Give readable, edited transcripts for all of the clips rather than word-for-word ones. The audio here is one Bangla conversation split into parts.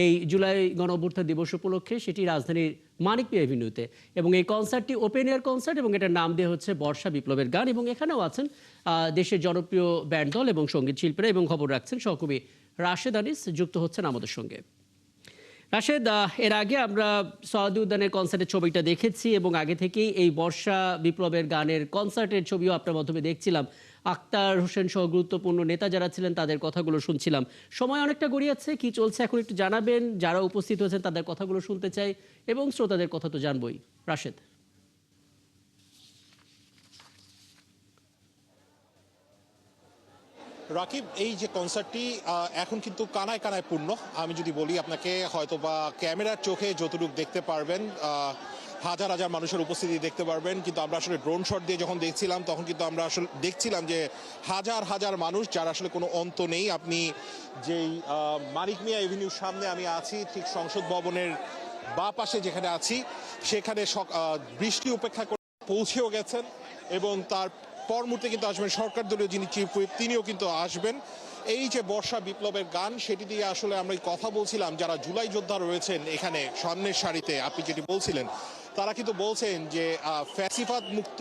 এই জুলাই গণঅভ্যুত্থান দিবস উপলক্ষে, সেটি রাজধানীর মানিক মিয়া এভিনিউতে। এবং এই কনসার্টটি ওপেন এয়ার কনসার্ট এবং এটার নাম দেওয়া হচ্ছে বর্ষা বিপ্লবের গান। এবং এখানেও আছেন দেশের জনপ্রিয় ব্যান্ড দল এবং সঙ্গীত শিল্পীরা, এবং খবর রাখছেন সহকর্মী রাশেদ আনিস, যুক্ত হচ্ছেন আমাদের সঙ্গে। রাশেদ, এর আগে আমরা সওয়াদি উদ্যানের কনসার্টের ছবিটা দেখেছি এবং আগে থেকেই এই বর্ষা বিপ্লবের গানের কনসার্টের ছবিও আপনার মাধ্যমে দেখছিলাম। আক্তার হোসেন সহ গুরুত্বপূর্ণ নেতা যারা ছিলেন তাদের কথাগুলো শুনছিলাম। সময় অনেকটা গড়িয়েছে, কি চলছে এখন একটু জানাবেন? যারা উপস্থিত হয়েছেন তাদের কথাগুলো শুনতে চাই এবং শ্রোতাদের কথা তো জানবই। রাশেদ। রাকিব, এই যে কনসার্টটি এখন কিন্তু কানায় কানায় পূর্ণ। আমি যদি বলি আপনাকে, হয়তো বা ক্যামেরার চোখে যতটুকু দেখতে পারবেন, হাজার হাজার মানুষের উপস্থিতি দেখতে পারবেন, কিন্তু আমরা আসলে ড্রোন শট দিয়ে যখন দেখছিলাম তখন কিন্তু আমরা আসলে দেখছিলাম যে হাজার হাজার মানুষ, যার আসলে কোনো অন্ত নেই। আপনি যেই মানিক মিয়া এভিনিউর সামনে আমি আছি, ঠিক সংসদ ভবনের বাঁ পাশে যেখানে আছি, সেখানে বৃষ্টি উপেক্ষা করে পৌঁছেও গেছেন এবং তার পর মুহূর্তে কিন্তু আসবেন সরকার দলীয় যিনি চিফ হুইপ, তিনিও কিন্তু আসবেন। এই যে বর্ষা বিপ্লবের গান, সেটি দিয়ে আসলে আমরা কথা বলছিলাম যারা জুলাই যোদ্ধা রয়েছেন এখানে সামনের সারিতে, আপনি যেটি বলছিলেন, তারা কিন্তু বলছেন যে ফ্যাসিবাদ মুক্ত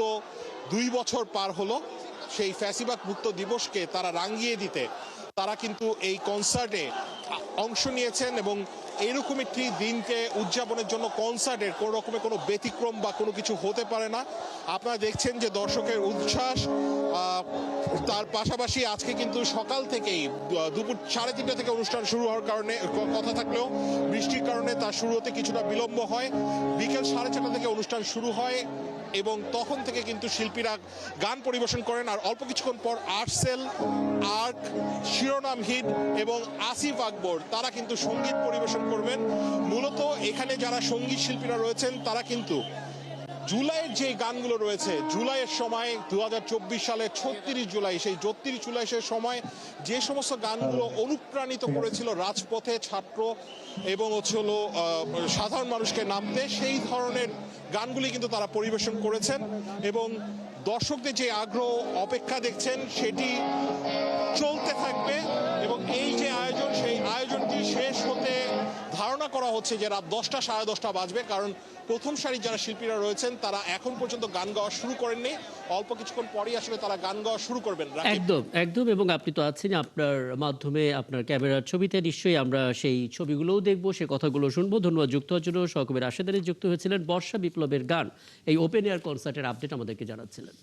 2 বছর পার হলো, সেই ফ্যাসিবাদ মুক্ত দিবসকে তারা রাঙিয়ে দিতে তারা কিন্তু এই কনসার্টে অংশ নিয়েছেন। এবং এইরকম একটি দিনকে উদযাপনের জন্য কনসার্টের কোনো রকমের কোনো ব্যতিক্রম বা কোনো কিছু হতে পারে না। আপনারা দেখছেন যে দর্শকের উচ্ছ্বাস, তার পাশাপাশি আজকে কিন্তু সকাল থেকেই দুপুর 3:30 থেকে অনুষ্ঠান শুরু হওয়ার কারণে কথা থাকলেও বৃষ্টির কারণে তার শুরু হতে কিছুটা বিলম্ব হয়। বিকেল 4:30 থেকে অনুষ্ঠান শুরু হয় এবং তখন থেকে কিন্তু শিল্পীরা গান পরিবেশন করেন। আর অল্প কিছুক্ষণ পর আর্টসেল, আর্ক, শিরোনাম হিট এবং আসিফ আকবর তারা কিন্তু সঙ্গীত পরিবেশন করবেন। মূলত এখানে যারা সঙ্গীত শিল্পীরা রয়েছেন তারা কিন্তু জুলাইয়ের যে গানগুলো রয়েছে, জুলাইয়ের সময় 2024 সালের 36 জুলাই, সেই 36 জুলাইয়ের সময় যে সমস্ত গানগুলো অনুপ্রাণিত করেছিল রাজপথে ছাত্র এবং হলো সাধারণ মানুষকে নামতে, সেই ধরনের গানগুলি কিন্তু তারা পরিবেশন করেছেন। এবং দর্শকদের যে আগ্রহ অপেক্ষা দেখছেন সেটি চলতে থাকবে। এবং এই যে আয়োজন, সেই আয়োজনটি শেষ হতে ধারণা করা হচ্ছে যে রাত 10টা 10:30 বাজবে, কারণ প্রথম সারির যারা শিল্পীরা রয়েছেন তারা এখন পর্যন্ত গান গাওয়া শুরু করেননি। অল্প কিছুক্ষণ পরেই আসলে তারা গান গাওয়া শুরু করবেন। একদম একদম। এবং আপনি তো আছেন, আপনার মাধ্যমে আপনার ক্যামেরার ছবিতে নিশ্চয়ই আমরা সেই ছবিগুলোও দেখবো, সে কথাগুলো শুনবো। ধন্যবাদ যুক্ত হওয়ার জন্য। সহকর্মী রাশেদ আলী যুক্ত হয়েছিলেন বর্ষা বিপ্লবের গান এই ওপেন এয়ার কনসার্টের আপডেট আমাদেরকে জানাচ্ছিলেন।